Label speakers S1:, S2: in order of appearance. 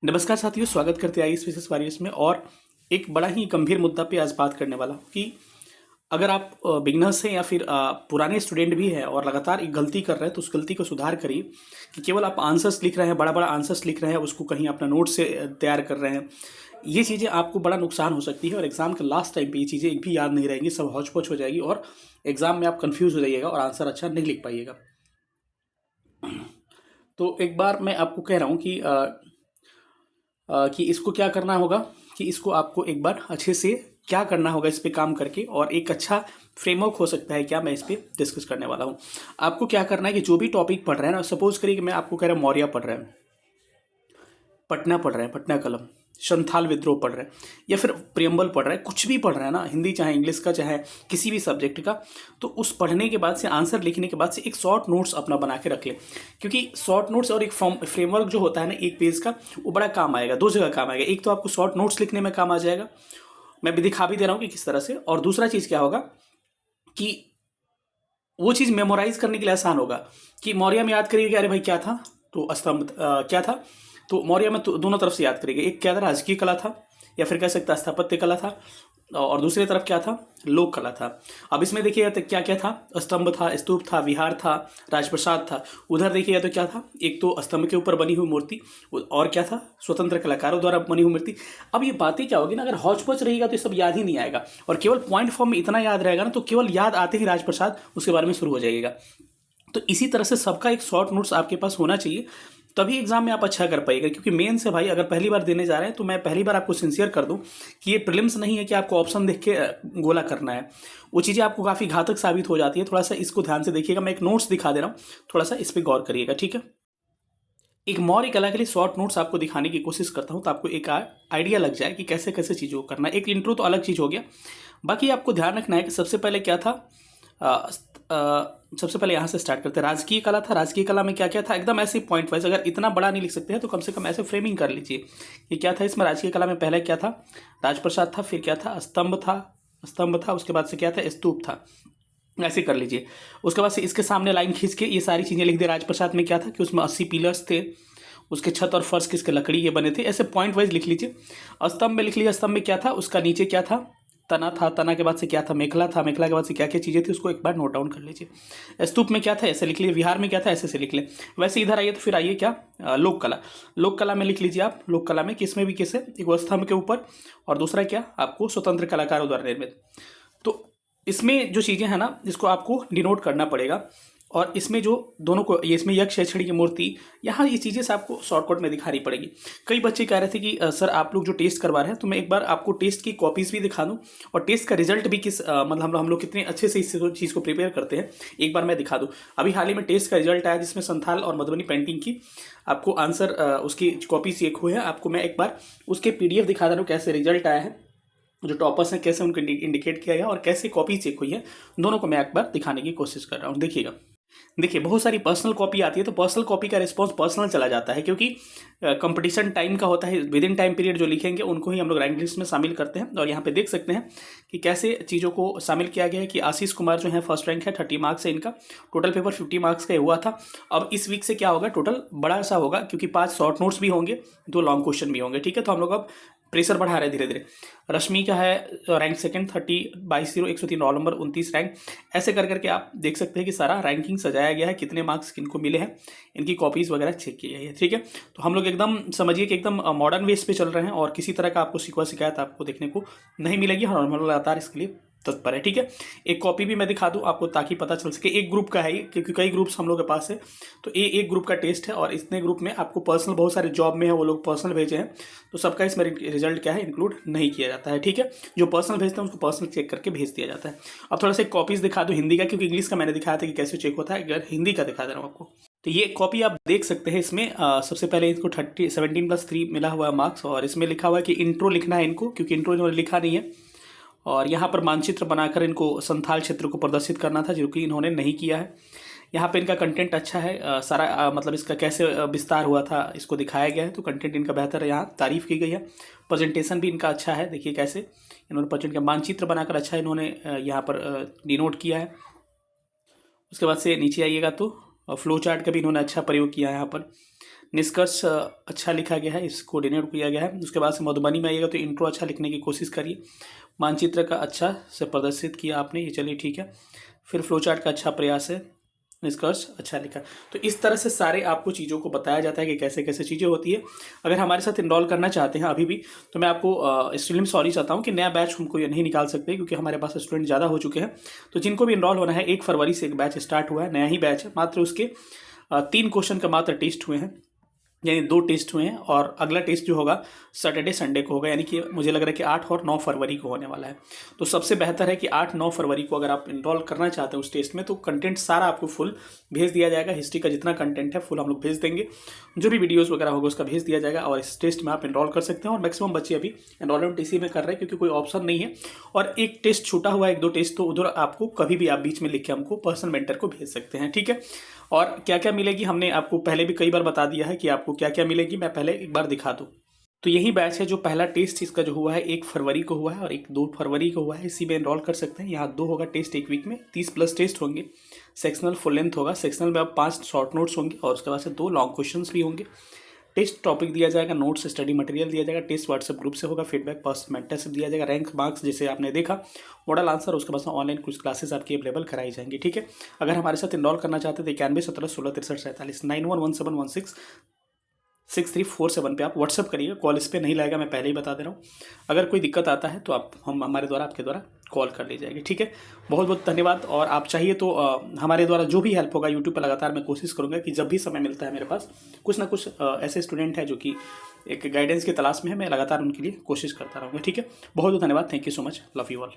S1: नमस्कार साथियों, स्वागत करते हैं आईएएस विशेष वॉरियर्स में। और एक बड़ा ही गंभीर मुद्दा पे आज बात करने वाला हूँ कि अगर आप बिगनर्स हैं या फिर पुराने स्टूडेंट भी हैं और लगातार एक गलती कर रहे हैं तो उस गलती को सुधार करिए कि केवल आप आंसर्स लिख रहे हैं, बड़ा बड़ा आंसर्स लिख रहे हैं, उसको कहीं अपना नोट से तैयार कर रहे हैं। ये चीज़ें आपको बड़ा नुकसान हो सकती है और एग्जाम के लास्ट टाइम पे ये चीज़ें एक भी याद नहीं रहेंगी, सब हौच पौच हो जाएगी और एग्जाम में आप कन्फ्यूज हो जाइएगा और आंसर अच्छा नहीं लिख पाइएगा। तो एक बार मैं आपको कह रहा हूँ कि इसको क्या करना होगा, कि इसको आपको एक बार अच्छे से क्या करना होगा इस पे काम करके, और एक अच्छा फ्रेमवर्क हो सकता है क्या, मैं इस पे डिस्कस करने वाला हूँ। आपको क्या करना है कि जो भी टॉपिक पढ़ रहे हैं ना, सपोज करिए कि मैं आपको कह रहा हूँ मौर्य पढ़ रहे हैं, पटना पढ़ रहे हैं, पटना कलम, संथाल विद्रोह पढ़ रहे हैं, या फिर प्रियम्बल पढ़ रहे हैं, कुछ भी पढ़ रहे हैं ना, हिंदी चाहे इंग्लिश का चाहे किसी भी सब्जेक्ट का, तो उस पढ़ने के बाद से, आंसर लिखने के बाद से एक शॉर्ट नोट्स अपना बना के रख लें। क्योंकि शॉर्ट नोट्स और एक फ्रेमवर्क जो होता है ना एक पेज का, वो बड़ा काम आएगा, दो जगह काम आएगा। एक तो आपको शॉर्ट नोट्स लिखने में काम आ जाएगा, मैं भी दिखा भी दे रहा हूँ कि किस तरह से, और दूसरा चीज़ क्या होगा कि वो चीज़ मेमोराइज करने के लिए आसान होगा। कि मौर्य में याद करिए कि अरे भाई क्या था, तो स्तंभ क्या था, तो मौर्य में तो दोनों तरफ से याद करिएगा। एक क्या था, राजकीय कला था, या फिर कह सकता स्थापत्य कला था, और दूसरी तरफ क्या था, लोक कला था। अब इसमें देखिएगा तो क्या क्या था, स्तंभ था, स्तूप था, विहार था, राजप्रसाद था। उधर देखिएगा तो क्या था, एक तो स्तंभ के ऊपर बनी हुई मूर्ति, और क्या था, स्वतंत्र कलाकारों द्वारा बनी हुई मूर्ति। अब ये बातें क्या होगी ना, अगर हौच पौच रहेगा तो ये सब याद ही नहीं आएगा, और केवल पॉइंट फॉर्म में इतना याद रहेगा ना, तो केवल याद आते ही राजप्रसाद उसके बारे में शुरू हो जाएगा। तो इसी तरह से सबका एक शॉर्ट नोट्स आपके पास होना चाहिए, तभी एग्जाम में आप अच्छा कर पाइएगा। क्योंकि मेन से भाई अगर पहली बार देने जा रहे हैं, तो मैं पहली बार आपको सिंसियर कर दूं कि ये प्रीलिम्स नहीं है कि आपको ऑप्शन देख के गोला करना है। वो चीज़ें आपको काफ़ी घातक साबित हो जाती है। थोड़ा सा इसको ध्यान से देखिएगा, मैं एक नोट्स दिखा दे रहा हूँ, थोड़ा सा इस पर गौर करिएगा, ठीक है। एक मौर्य कला के लिए शॉर्ट नोट्स आपको दिखाने की कोशिश करता हूँ, तो आपको एक आइडिया लग जाए कि कैसे कैसे चीज़ों को करना है। एक इंट्रो तो अलग चीज़ हो गया, बाकी आपको ध्यान रखना है कि सबसे पहले क्या था, सबसे पहले यहाँ से स्टार्ट करते हैं। राजकीय कला था, राजकीय कला में क्या क्या था, एकदम ऐसे पॉइंट वाइज, अगर इतना बड़ा नहीं लिख सकते हैं तो कम से कम ऐसे फ्रेमिंग कर लीजिए कि क्या था इसमें। राजकीय कला में पहले क्या था, राजप्रसाद था, फिर क्या था, स्तंभ था, उसके बाद से क्या था, स्तूप था, ऐसे कर लीजिए। उसके बाद से इसके सामने लाइन खींच के ये सारी चीज़ें लिख दे। राजप्रसाद में क्या था कि उसमें 80 पिलर्स थे, उसके छत और फर्श किसके लकड़ी के बने थे, ऐसे पॉइंट वाइज लिख लीजिए। स्तंभ में लिख लीजिए, स्तंभ में क्या था, उसका नीचे क्या था, तना था, तना के बाद से क्या था, मेखला था, मेखला के बाद से क्या क्या चीज़ें थी, उसको एक बार नोट डाउन कर लीजिए। स्तूप में क्या था, ऐसे लिख लीजिए। विहार में क्या था, ऐसे से लिख ले। वैसे इधर आइए तो फिर आइए क्या, लोक कला। लोक कला में लिख लीजिए आप, लोक कला में किसमें भी किसे, एक वो स्तंभ के ऊपर, और दूसरा क्या आपको, स्वतंत्र कलाकारों द्वारा निर्मित। तो इसमें जो चीज़ें हैं ना, इसको आपको डिनोट करना पड़ेगा। और इसमें जो दोनों को, ये इसमें यक्ष छड़ी की मूर्ति, यहाँ ये चीज़ें से आपको शॉर्टकट में दिखानी पड़ेगी। कई बच्चे कह रहे थे कि सर आप लोग जो टेस्ट करवा रहे हैं, तो मैं एक बार आपको टेस्ट की कॉपीज़ भी दिखा दूँ, और टेस्ट का रिजल्ट भी किस मतलब हम लोग कितने अच्छे से इस चीज़ को प्रिपेयर करते हैं, एक बार मैं दिखा दूँ। अभी हाल ही में टेस्ट का रिजल्ट आया, जिसमें संथाल और मधुबनी पेंटिंग की आपको आंसर, उसकी कॉपी चेक हुए हैं। आपको मैं एक बार उसके PDF दिखा दे रहा हूँ, कैसे रिजल्ट आया है, जो टॉपर्स हैं कैसे उनको इंडिकेट किया गया, और कैसे कॉपी चेक हुई है, दोनों को मैं एक बार दिखाने की कोशिश कर रहा हूँ। देखिएगा, देखिए बहुत सारी पर्सनल कॉपी आती है, तो पर्सनल कॉपी का रिस्पॉन्स पर्सनल चला जाता है, क्योंकि कंपटीशन टाइम का होता है। विद इन टाइम पीरियड जो लिखेंगे उनको ही हम लोग रैंक लिस्ट में शामिल करते हैं। और यहाँ पे देख सकते हैं कि कैसे चीज़ों को शामिल किया गया है। कि आशीष कुमार जो है फर्स्ट रैंक है, 30 मार्क्स है इनका। टोटल पेपर 50 मार्क्स का हुआ था। अब इस वीक से क्या होगा, टोटल बड़ा सा होगा, क्योंकि 5 शॉर्ट नोट्स भी होंगे, 2 लॉन्ग क्वेश्चन भी होंगे, ठीक है। तो हम लोग अब प्रेशर बढ़ा रहे हैं धीरे धीरे। रश्मि का है rank second, 30/22 103 roll number 29 rank. ऐसे कर करके आप देख सकते हैं कि सारा रैंकिंग सजाया गया है, कितने मार्क्स किनको मिले हैं, इनकी कॉपीज़ वगैरह चेक की गई है, ठीक है। तो हम लोग एकदम समझिए कि एकदम मॉडर्न वेस पे चल रहे हैं, और किसी तरह का आपको शिकवा शिकायत आपको देखने को नहीं मिलेगी। और हम लोग लगातार इसके लिए तत्पर है, ठीक है। एक कॉपी भी मैं दिखा दूं आपको, ताकि पता चल सके। एक ग्रुप का है ये, क्योंकि कई ग्रुप्स हम लोग के पास है, तो ये एक ग्रुप का टेस्ट है। और इतने ग्रुप में आपको पर्सनल, बहुत सारे जॉब में है वो लोग पर्सनल भेजे हैं, तो सबका इसमें रिजल्ट क्या है, इंक्लूड नहीं किया जाता है, ठीक है। जो पर्सनल भेजते हैं उसको पर्सनल चेक करके भेज दिया जाता है। अब थोड़ा सा कॉपीज़ दिखा दो हिंदी का, क्योंकि इंग्लिश का मैंने दिखाया था कि कैसे चेक होता है, अगर हिंदी का दिखा दे रहा हूँ आपको। तो ये कॉपी आप देख सकते हैं। इसमें सबसे पहले इनको 17+3 मिला हुआ है मार्क्स, और इसमें लिखा हुआ है कि इंट्रो लिखना है इनको, क्योंकि इंट्रो इन्होंने लिखा नहीं है। और यहाँ पर मानचित्र बनाकर इनको संथाल क्षेत्र को प्रदर्शित करना था, जो कि इन्होंने नहीं किया है। यहाँ पे इनका कंटेंट अच्छा है, सारा मतलब इसका कैसे विस्तार हुआ था इसको दिखाया गया है, तो कंटेंट इनका बेहतर है, यहाँ तारीफ की गई है। प्रेजेंटेशन भी इनका अच्छा है, देखिए कैसे इन्होंने प्रेजेंट किया, मानचित्र बनाकर अच्छा इन्होंने यहाँ पर डिनोट किया है। उसके बाद से नीचे आइएगा तो फ्लो चार्ट का भी इन्होंने अच्छा प्रयोग किया है यहाँ पर। निष्कर्ष अच्छा लिखा गया है, इसको कोऑर्डिनेट किया गया है। उसके बाद से मधुबनी में आइएगा तो इंट्रो अच्छा लिखने की कोशिश करिए। मानचित्र का अच्छा से प्रदर्शित किया आपने, ये चलिए ठीक है। फिर फ्लो चार्ट का अच्छा प्रयास है, निष्कर्ष अच्छा लिखा। तो इस तरह से सारे आपको चीज़ों को बताया जाता है कि कैसे कैसे चीज़ें होती है। अगर हमारे साथ इनरोल करना चाहते हैं अभी भी, तो मैं आपको इसलिए सॉरी चाहता हूँ कि नया बैच हमको ये नहीं निकाल सकते क्योंकि हमारे पास स्टूडेंट ज़्यादा हो चुके हैं। तो जिनको भी इनरोल होना है, 1 फरवरी से एक बैच स्टार्ट हुआ है, नया ही बैच है। मात्र उसके 3 क्वेश्चन का मात्र टेस्ट हुए हैं, यानी 2 टेस्ट हुए हैं, और अगला टेस्ट जो होगा सैटरडे संडे को होगा, यानी कि मुझे लग रहा है कि 8 और 9 फरवरी को होने वाला है। तो सबसे बेहतर है कि 8-9 फरवरी को अगर आप इनरोल करना चाहते हैं उस टेस्ट में, तो कंटेंट सारा आपको फुल भेज दिया जाएगा। हिस्ट्री का जितना कंटेंट है फुल हम लोग भेज देंगे, जो भी वीडियोस वगैरह होगा उसका भेज दिया जाएगा, और इस टेस्ट में आप इनरोल कर सकते हैं। और मैक्सिमम बच्चे अभी एनरोलमेंट इसी में कर रहे हैं क्योंकि कोई ऑप्शन नहीं है, और एक टेस्ट छूटा हुआ है, 1-2 टेस्ट, तो उधर आपको कभी भी आप बीच में लिख के हमको पर्सनल मेंटर को भेज सकते हैं, ठीक है। और क्या क्या मिलेगी हमने आपको पहले भी कई बार बता दिया है कि आपको क्या क्या मिलेगी, मैं पहले एक बार दिखा दूँ। तो यही बैच है जो पहला टेस्ट इसका जो हुआ है 1 फरवरी को हुआ है और एक 2 फरवरी को हुआ है, इसी में एनरोल कर सकते हैं। यहाँ 2 होगा टेस्ट एक वीक में, 30+ टेस्ट होंगे। सेक्शनल फुल लेंथ होगा, सेक्शनल में अब 5 शॉर्ट नोट्स होंगे और उसके बाद से 2 लॉन्ग क्वेश्चंस भी होंगे। टेस्ट टॉपिक दिया जाएगा, नोट्स स्टडी मटेरियल दिया जाएगा, टेस्ट व्हाट्सएप ग्रुप से होगा, फीडबैक पर्सनल मेंटर से दिया जाएगा, रैंक मार्क्स जैसे आपने देखा, मॉडल आंसर, उसके बाद ऑनलाइन कुछ क्लासेस आपकी अवेलेबल कराई जाएंगी, ठीक है। अगर हमारे साथ इनरोल करना चाहते हैं तो 91 17 16 63 47 911716 6347 पे आप व्हाट्सअप करिएगा, कॉल इस पर नहीं लगेगा, मैं पहले ही बता दे रहा हूँ। अगर कोई दिक्कत आता है तो आप हमारे द्वारा आपके द्वारा कॉल कर ली जाएगी, ठीक है। बहुत बहुत धन्यवाद। और आप चाहिए तो हमारे द्वारा जो भी हेल्प होगा यूट्यूब पर लगातार मैं कोशिश करूँगा कि जब भी समय मिलता है मेरे पास, कुछ ना कुछ ऐसे स्टूडेंट हैं जो कि एक गाइडेंस की तलाश में है, मैं लगातार उनके लिए कोशिश करता रहूँगा, ठीक है। बहुत बहुत धन्यवाद। Thank you so much. Love you all.